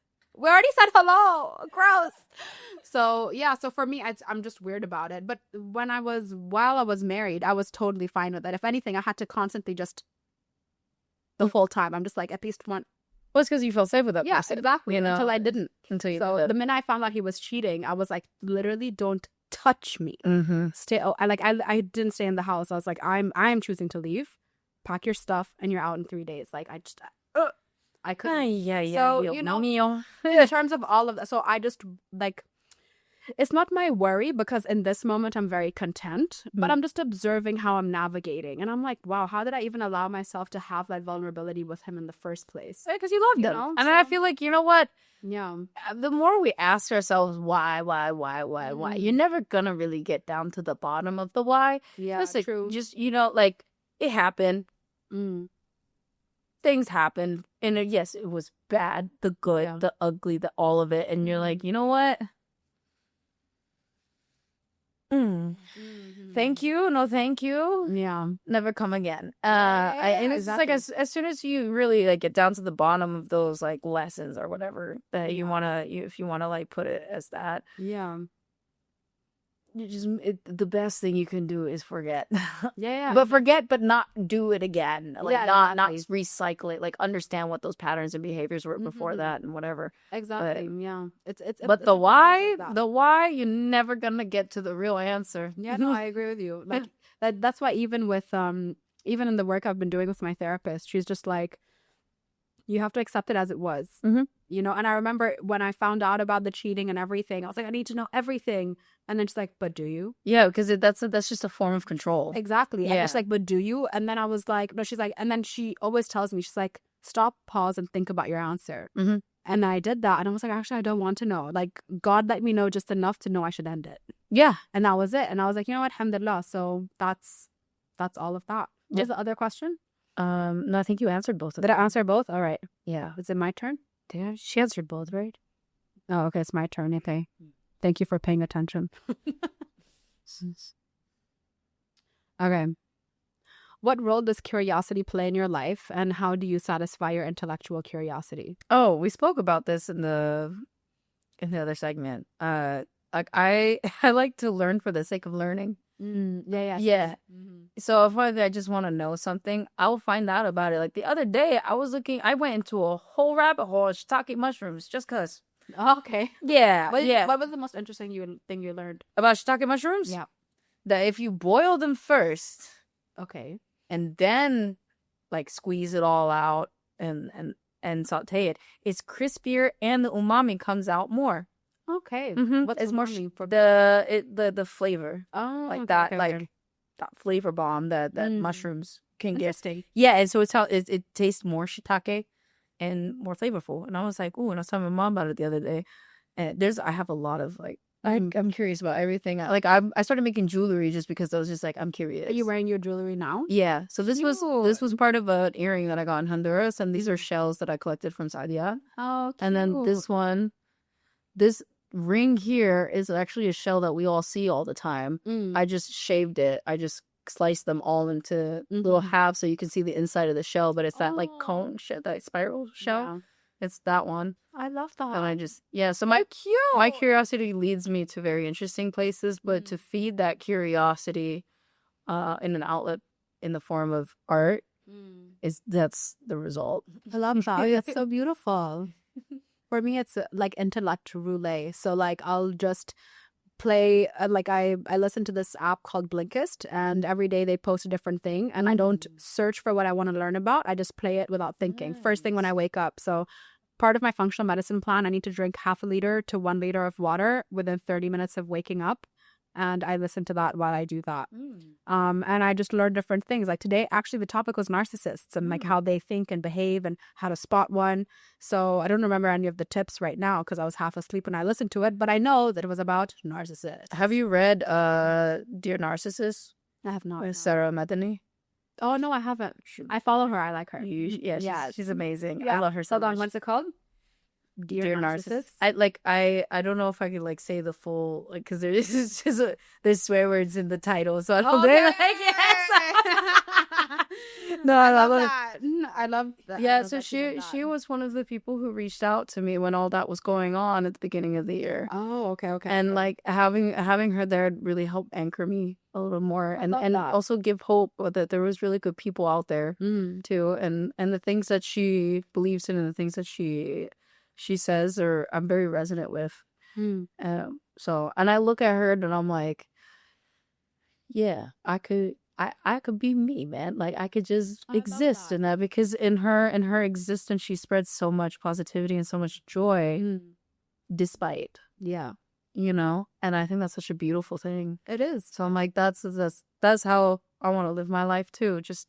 Gross. So yeah, so for me, I'm just weird about it. But while I was married, I was totally fine with it. If anything, I had to constantly just the whole time. I'm just like, at least one. Well, it's because you felt safe with that person. Yeah, exactly. You know, until I didn't. So the minute I found out he was cheating, I was like, literally, don't touch me. Stay. Oh, I didn't stay in the house. I was like, I'm choosing to leave. Pack your stuff, and you're out in 3 days. Like I just. I couldn't. So, you know, in terms of all of that, so I just like, it's not my worry because in this moment I'm very content, but I'm just observing how I'm navigating. And I'm like, wow, how did I even allow myself to have that vulnerability with him in the first place? Because you loved him. know, And so- I feel like, you know what? Yeah. The more we ask ourselves why, you're never gonna really get down to the bottom of the why. Yeah, Just, like, true. just, you know, like, it happened. Things happened. And yes, it was bad, the good, the ugly, the all of it. And you're like, you know what? Thank you. No, thank you. Yeah. Never come again. And it's just like as soon as you really like get down to the bottom of those like lessons or whatever that if you wanna like put it as that, Yeah. you just the best thing you can do is forget. Yeah. But forget, but not do it again. Like Yeah, not exactly. recycle it. Like understand what those patterns and behaviors were before that and whatever. Exactly. Yeah. It's But it's the a why, process of that. the why, you're never gonna get to the real answer. Yeah, no, I agree with you. Like that's why even with even in the work I've been doing with my therapist, she's just like, you have to accept it as it was. You know, and I remember when I found out about the cheating and everything, I was like, I need to know everything. And then she's like, but do you? Yeah, because that's just a form of control. Exactly. And Yeah. she's like, but do you? And then I was like, no, she's like, and then she always tells me, she's like, stop, pause, and think about your answer. And I did that. And I was like, actually, I don't want to know. Like, God let me know just enough to know I should end it. Yeah. And that was it. And I was like, you know what? Alhamdulillah. So that's all of that. What was the other question? No, I think you answered both of Did them. I answer both? All right. Yeah. Is it my turn? Yeah, she answered both, right? Oh, okay. It's my turn. Okay. Thank you for paying attention. Okay. What role does curiosity play in your life, and how do you satisfy your intellectual curiosity? Oh, we spoke about this in the other segment. Like I like to learn for the sake of learning. Yeah. So if I just want to know something, I'll find out about it. Like the other day, I went into a whole rabbit hole of shiitake mushrooms just cause. Oh, okay. Yeah, What was the most interesting thing you learned? About shiitake mushrooms? Yeah. That if you boil them first Okay. and then like squeeze it all out and saute it, it's crispier and the umami comes out more. Okay. What's It's more umami for the flavor. Oh, Like okay, that, okay, like okay. that flavor bomb that mushrooms can get. Interesting. Yeah, and so it tastes more shiitake and more flavorful. And I was like, ooh, and I was telling my mom about it the other day. And I have a lot of like, I'm curious about everything. I started making jewelry just because I was just like, I'm curious. Are you wearing your jewelry now? Yeah. So this was part of an earring that I got in Honduras, and these are shells that I collected from Sadia. Oh, cute. And then this ring here is actually a shell that we all see all the time. I just shaved it. I just sliced them all into little halves so you can see the inside of the shell, but it's that like cone shell, that spiral shell. Yeah. It's that one. I love that. And I just so my curiosity leads me to very interesting places, but to feed that curiosity in an outlet in the form of art that's the result. I love that. That's so beautiful. For me, it's like intellect roulette. So like I'll just play like I listen to this app called Blinkist, and every day they post a different thing, and I don't search for what I want to learn about. I just play it without thinking. First thing when I wake up. So part of my functional medicine plan, I need to drink 0.5 liter to 1 liter of water within 30 minutes of waking up. And I listen to that while I do that. And I just learn different things. Like today, actually, the topic was narcissists and like how they think and behave and how to spot one. So I don't remember any of the tips right now because I was half asleep when I listened to it. But I know that it was about narcissists. Have you read Dear Narcissist? I have not. With Sarah Madani? Oh, no, I haven't. I follow her. I like her. She's amazing. Yeah. I love her so Hold on, much. what's it called? Dear Narcissist. I don't know if I could like say the full like because there's swear words in the title, so I don't know. Like, yes. No, I love that. I love that. Yeah, so she was one of the people who reached out to me when all that was going on at the beginning of the year. Oh, okay. And like having her there really helped anchor me a little more and also give hope that there was really good people out there too, and the things that she believes in and the things that she says I'm very resonant with. So, and I look at her and I'm like, yeah, I could I could be me, man. Like I could just I love exist that. in that, because in her existence she spreads so much positivity and so much joy despite, Yeah, and I think that's such a beautiful thing. it is. So I'm like, that's how I want to live my life too. Just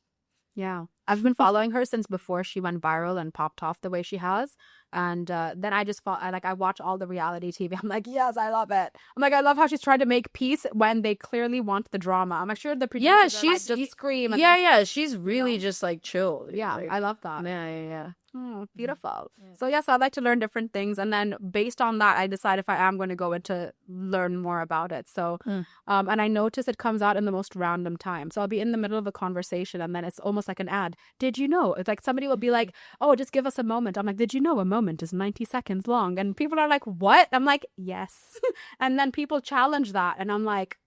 Yeah. I've been following her since before she went viral and popped off the way she has. And then I just I watch all the reality TV. I'm like, yes, I love it. I'm like, I love how she's trying to make peace when they clearly want the drama. I'm like, sure the producers are, like, just scream. And she's really just like chill. yeah, Like, I love that. yeah. Oh, beautiful. So yes, I'd like to learn different things, and then based on that, I decide if I am going to go into learn more about it. So, and I notice it comes out in the most random time. So I'll be in the middle of a conversation, and then it's almost like an ad. Did you know? It's like somebody will be like, "Oh, just give us a moment." I'm like, "Did you know a moment is 90 seconds long?" And people are like, "What?" I'm like, "Yes." And then people challenge that, and I'm like,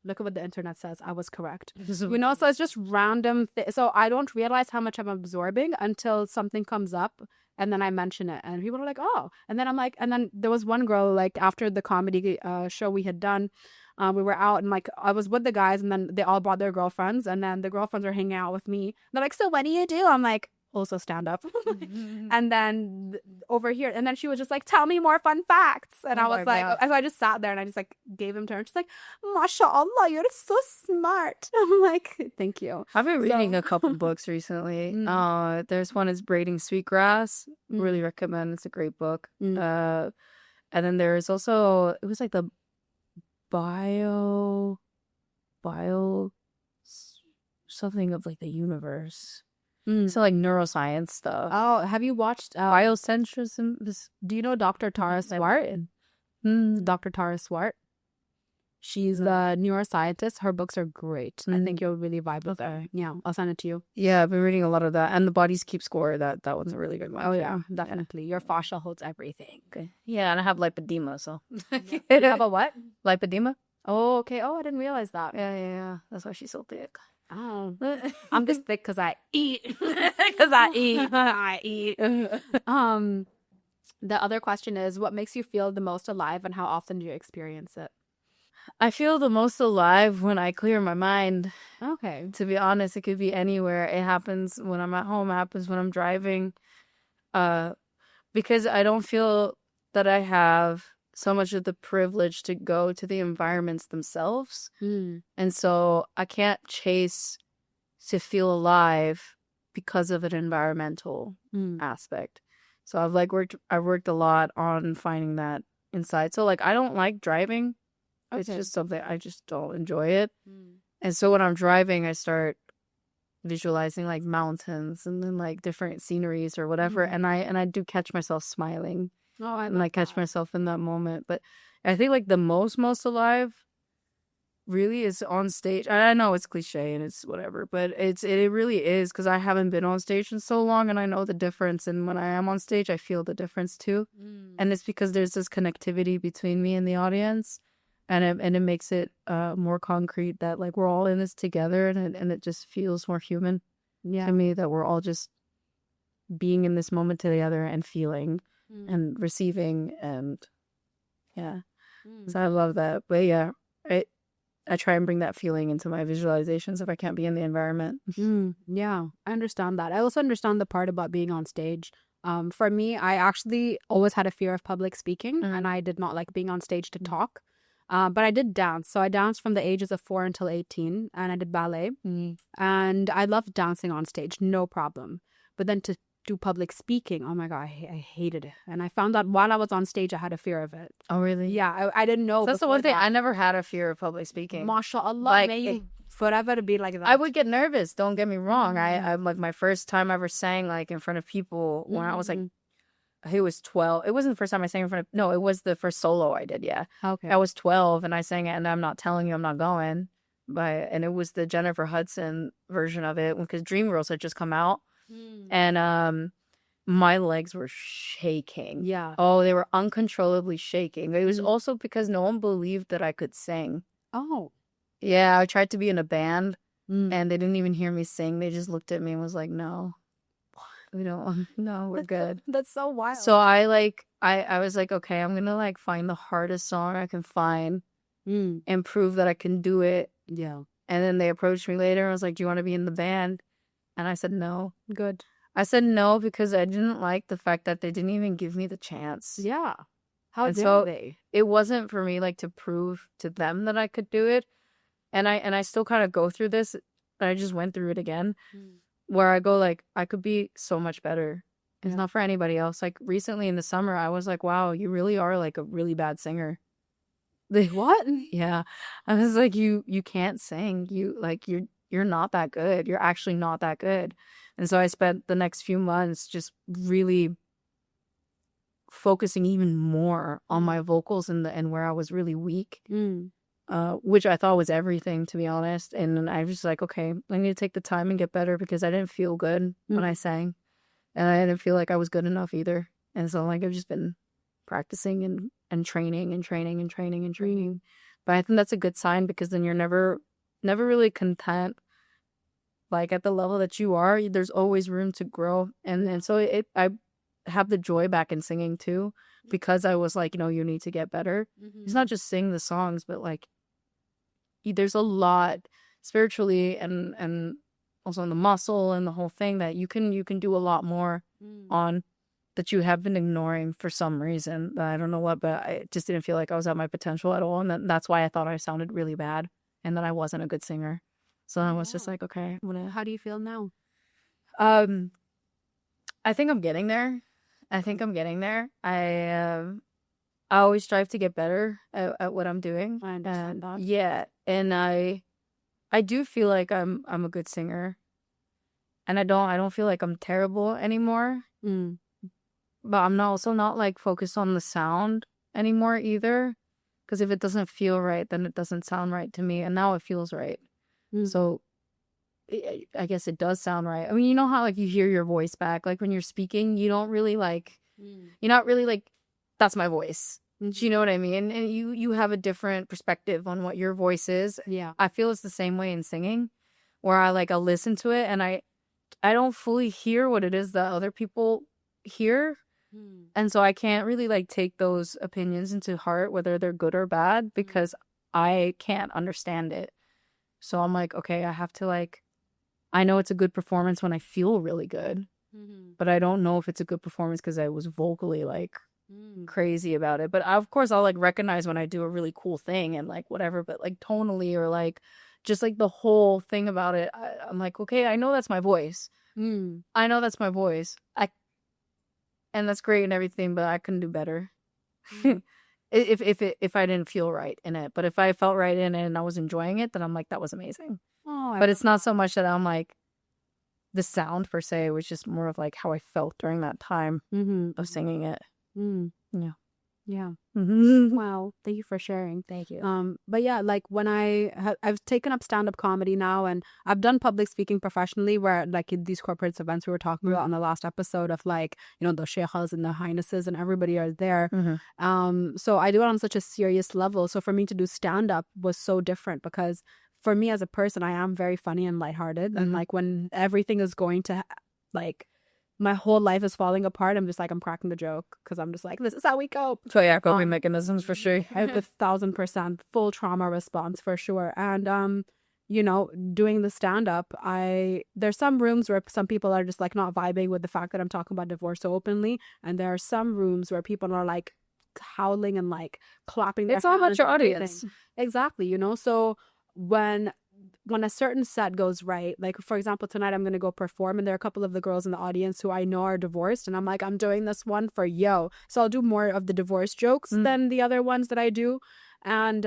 look at what the internet says. I was correct. So it's just random. So I don't realize how much I'm absorbing until something comes up and then I mention it. And people are like, oh. And then I'm like, and then there was one girl, like after the comedy show we had done, we were out and like I was with the guys and then they all brought their girlfriends and then the girlfriends were hanging out with me. They're like, so what do you do? I'm like, also stand up. And then over here, and then she was just like, tell me more fun facts. And I was like, so I just sat there and I just like gave him to her. She's like, mashallah, you're so smart. I'm like, thank you. I've been reading a couple books recently. There's one is Braiding Sweetgrass. Really recommend. It's a great book. And then there's also, it was like the bio something of like the universe. So like neuroscience stuff. Oh, have you watched biocentrism? Do you know Dr. Tara Swart? Dr. Tara Swart. She's the neuroscientist. Her books are great. I think you'll really vibe with her. Yeah, I'll send it to you. Yeah, I've been reading a lot of that. And The Bodies Keep Score. That one's a really good one. Oh yeah, definitely. Your fascia holds everything. Okay. Yeah, and I have lipedema, so. You have a what? Lipedema. Oh, okay. Oh, I didn't realize that. Yeah. That's why she's so thick. Oh, I'm just thick because I eat. Because I eat. The other question is, what makes you feel the most alive and how often do you experience it? I feel the most alive when I clear my mind. Okay. To be honest, it could be anywhere. It happens when I'm at home. It happens when I'm driving. Because I don't feel that I have so much of the privilege to go to the environments themselves. And so I can't chase to feel alive because of an environmental aspect. So I've worked a lot on finding that inside. So like I don't like driving. Okay. It's just something I just don't enjoy it. And so when I'm driving, I start visualizing like mountains and then like different sceneries or whatever. And I do catch myself smiling. Oh, and I catch myself in that moment. But I think like the most alive really is on stage. I know it's cliche and it's whatever, but it really is, because I haven't been on stage in so long and I know the difference. And when I am on stage, I feel the difference too. And it's because there's this connectivity between me and the audience. And it makes it more concrete that like we're all in this together, and it just feels more human to me, that we're all just being in this moment together and feeling and receiving, and so I love that. But yeah, I try and bring that feeling into my visualizations if I can't be in the environment. Yeah, I understand that. I also understand the part about being on stage. For me, I actually always had a fear of public speaking, and I did not like being on stage to talk. But I did dance. So I danced from the ages of 4 until 18, and I did ballet. And I loved dancing on stage, no problem. But then to do public speaking, oh my God, I hated it. And I found out while I was on stage, I had a fear of it. Oh, really? Yeah, I didn't know. So that's the one thing. I never had a fear of public speaking. MashaAllah, like, may you forever to be like that. I would get nervous. Don't get me wrong. I like my first time ever sang like in front of people when I was like, it was 12. It wasn't the first time I sang in front of, no, it was the first solo I did. Yeah. Okay. I was 12 and I sang it, and I'm not telling you I'm not going. And it was the Jennifer Hudson version of it, because Dreamgirls had just come out. And my legs were shaking. Yeah. Oh, they were uncontrollably shaking. It was also because no one believed that I could sing. Oh. Yeah, I tried to be in a band, and they didn't even hear me sing. They just looked at me and was like, no. We don't. No, we're good. That's so wild. So I was like, okay, I'm gonna like find the hardest song I can find and prove that I can do it. Yeah. And then they approached me later and was like, do you want to be in the band? And I said no. Good. I said no because I didn't like the fact that they didn't even give me the chance. Yeah. How And dare so they? it wasn't for me like to prove to them that I could do it. And I still kind of go through this. I just went through it again where I go like, I could be so much better. It's Yeah. not for anybody else. Like recently in the summer, I was like, wow, you really are like a really bad singer. What? Yeah. I was like, you can't sing. You're not that good. You're actually not that good. And so I spent the next few months just really focusing even more on my vocals and where I was really weak, which I thought was everything, to be honest. And I was just like, okay, I need to take the time and get better because I didn't feel good when I sang. And I didn't feel like I was good enough either. And so like I've just been practicing and training and training and training and training. But I think that's a good sign because then you're never really content like at the level that you are. There's always room to grow. And so I have the joy back in singing too because I was like, you need to get better. It's not just sing the songs, but like there's a lot spiritually and also in the muscle and the whole thing that you can do a lot more on that you have been ignoring for some reason. I don't know what, but I just didn't feel like I was at my potential at all. And that's why I thought I sounded really bad and that I wasn't a good singer. So I was just like, okay, I'm gonna... How do you feel now? I think I'm getting there. I always strive to get better at what I'm doing. I understand that. Yeah. And I do feel like I'm a good singer. And I don't feel like I'm terrible anymore. But I'm also not like focused on the sound anymore either. Because if it doesn't feel right, then it doesn't sound right to me. And now it feels right. So I guess it does sound right. I mean, you know how like you hear your voice back, like when you're speaking, you don't really like, you're not really like, that's my voice. Do you know what I mean? And you have a different perspective on what your voice is. Yeah. I feel it's the same way in singing, where I'll listen to it and I don't fully hear what it is that other people hear. And so I can't really like take those opinions into heart, whether they're good or bad, because I can't understand it. So I'm like, okay, I have to like, I know it's a good performance when I feel really good, but I don't know if it's a good performance because I was vocally like crazy about it. But of course I'll like recognize when I do a really cool thing and like whatever, but like tonally or like just like the whole thing about it, I'm like, okay, I know that's my voice. I know that's my voice. And that's great and everything, but I can do better. If I didn't feel right in it. But if I felt right in it and I was enjoying it, then I'm like, that was amazing. But it's not so much that I'm like the sound per se, it was just more of like how I felt during that time of singing it. Yeah. Wow. Thank you for sharing. Thank you. But yeah, like when I've taken up stand-up comedy now, and I've done public speaking professionally, where like in these corporate events we were talking about on the last episode of like, the sheikhs and the highnesses and everybody are there. So I do it on such a serious level. So for me to do stand-up was so different because for me as a person, I am very funny and lighthearted. And like when everything is going to like, my whole life is falling apart, I'm just like, I'm cracking the joke because I'm just like, this is how we cope. So yeah, coping mechanisms for sure. I have 1,000% full trauma response for sure. And doing the stand-up, there's some rooms where some people are just like not vibing with the fact that I'm talking about divorce so openly, and there are some rooms where people are like howling and like clapping their It's all about hands your and everything. audience. Exactly, so when a certain set goes right, like for example tonight I'm gonna go perform and there are a couple of the girls in the audience who I know are divorced, and I'm like, I'm doing this one for yo, so I'll do more of the divorce jokes than the other ones that I do. And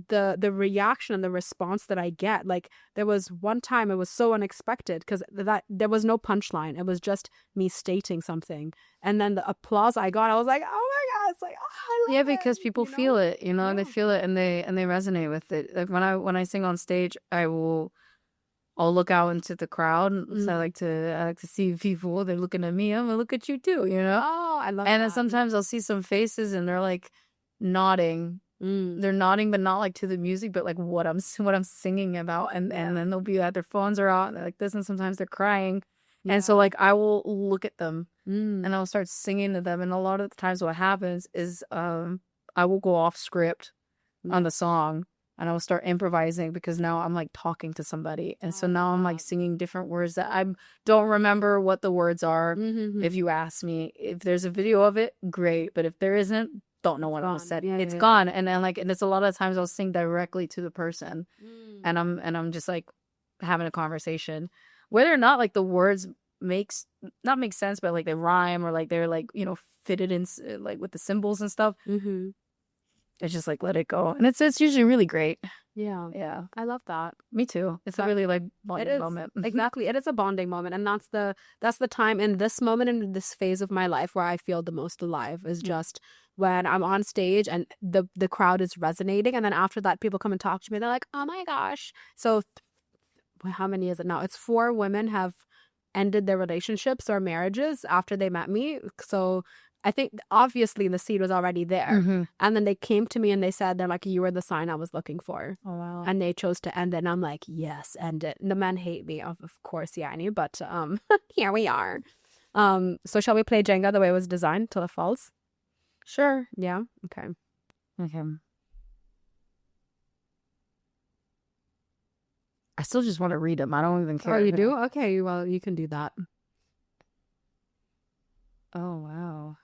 the reaction and the response that I get, like there was one time it was so unexpected because that there was no punchline, it was just me stating something, and then the applause I got, I was like, oh my god, it's like, oh, I love because it, people feel it, they feel it and they resonate with it. Like when I sing on stage, I'll look out into the crowd. So I like to see people, they're looking at me, I'm gonna look at you too, Oh, I love and that. then sometimes I'll see some faces and they're like nodding. They're nodding, but not like to the music, but like what I'm singing about, and then they'll be at their phones are out and they're like this, and sometimes they're crying, and so like I will look at them and I'll start singing to them, and a lot of the times what happens is I will go off script on the song, and I'll start improvising because now I'm like talking to somebody. And so now I'm like singing different words that I don't remember what the words are. If you ask me, if there's a video of it, great. But if there isn't, don't know what I said. It's gone. And then like, and it's a lot of times I'll sing directly to the person, and I'm just like having a conversation, whether or not like the words make sense, but like they rhyme or like they're like, you know, fitted in like with the symbols and stuff. It's just like let it go, and it's usually really great. Yeah, I love that. Me too. It's a really like bonding moment. Exactly, it is a bonding moment, and that's the time in this moment in this phase of my life where I feel the most alive. Is just when I'm on stage and the crowd is resonating, and then after that people come and talk to me. They're like, "Oh my gosh!" So how many is it now? It's 4 women have ended their relationships or marriages after they met me. So I think obviously the seed was already there. And then they came to me and they said, they're like, you were the sign I was looking for. Oh, wow. And they chose to end it. And I'm like, yes, end it. And the men hate me, of course, Yani, but here we are. So shall we play Jenga the way it was designed till it falls? Sure. Yeah? Okay. I still just want to read them. I don't even care. Oh, you do? Okay, well, you can do that. Oh, wow.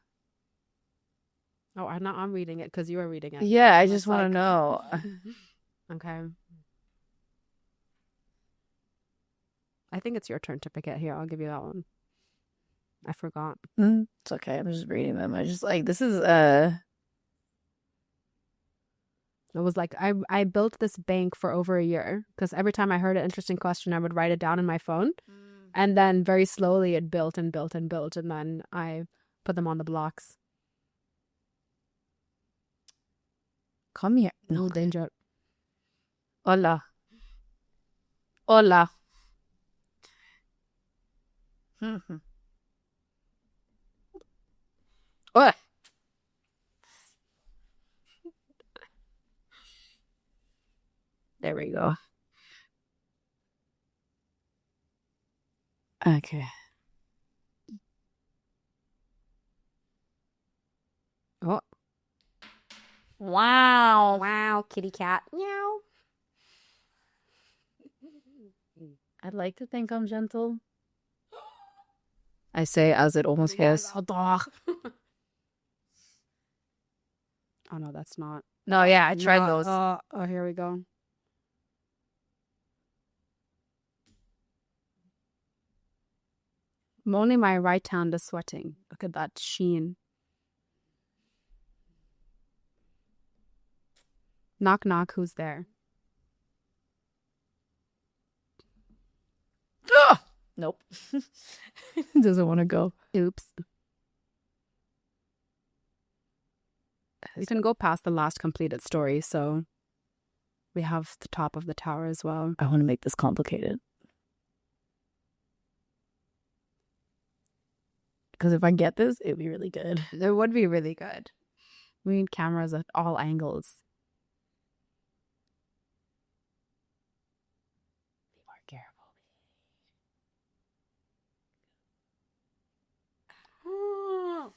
Oh, I'm reading it because you are reading it. Yeah, I just want to know. Okay. I think it's your turn to pick it. Here, I'll give you that one. I forgot. It's okay. I'm just reading them. I just like, this is It was like I built this bank for over a year because every time I heard an interesting question, I would write it down in my phone. And then very slowly it built and built and built. And then I put them on the blocks. Come here. No danger. Hola. Hola. Oh. There we go. Okay. Oh. Wow. Wow, kitty cat. Meow. I'd like to think I'm gentle. I say as it almost has. Oh, no, that's not. No, yeah, I tried those. Oh, here we go. Only my right hand is sweating. Look at that sheen. Knock, knock. Who's there? Nope. Doesn't want to go. Oops. You can go past the last completed story, so we have the top of the tower as well. I want to make this complicated. Because if I get this, it'd be really good. It would be really good. We need cameras at all angles. Be more careful.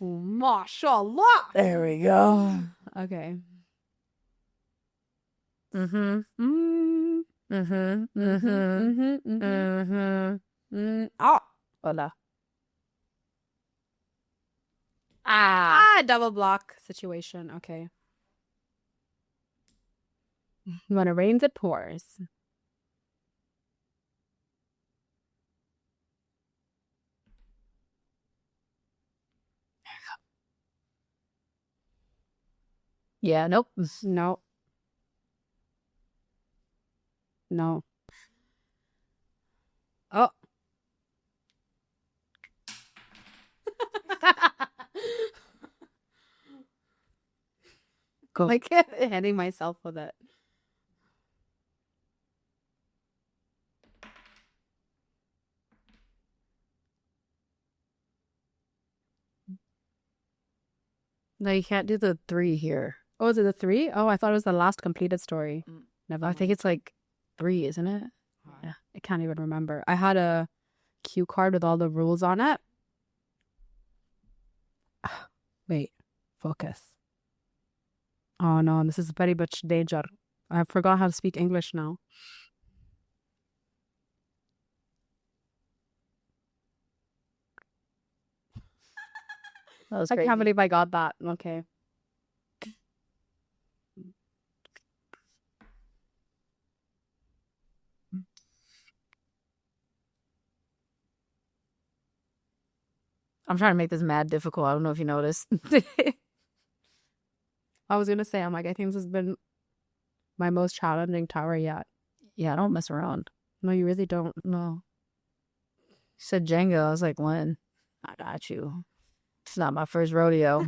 Mashallah. There we go. Okay. Oh. Hola. Double block situation. Okay. When it rains, it pours. Yeah, nope. No. No. Oh. Go. Like hitting myself with it. No, you can't do the 3 here. Oh, is it the 3? Oh, I thought it was the last completed story. Never. I think it's like 3, isn't it? Yeah. I can't even remember. I had a cue card with all the rules on it. Wait. Focus. Oh no, this is very much danger. I forgot how to speak English now. That was I crazy. can't believe I got that. Okay. I'm trying to make this mad difficult. I don't know if you noticed. I was gonna say, I'm like, I think this has been my most challenging tower yet. Yeah, I don't mess around. No, you really don't. No. You said Jenga. I was like, when? I got you. It's not my first rodeo.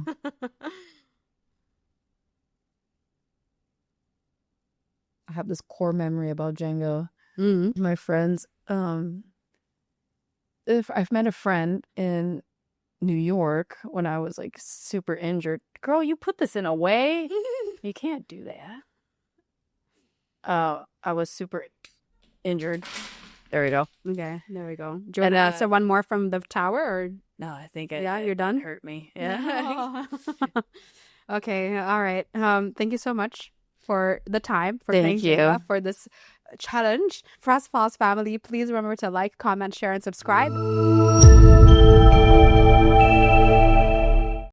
I have this core memory about Jenga. My friends, if I've met a friend in New York when I was like super injured. Girl, you put this in a way. You can't do that. I was super injured. There we go. Okay, there we go. Do you want to so one more from the tower, or no? I think you're done. It hurt me. Yeah. Okay. All right. Thank you so much for the time. Thank you for this challenge. For us, FAFA family, please remember to like, comment, share, and subscribe.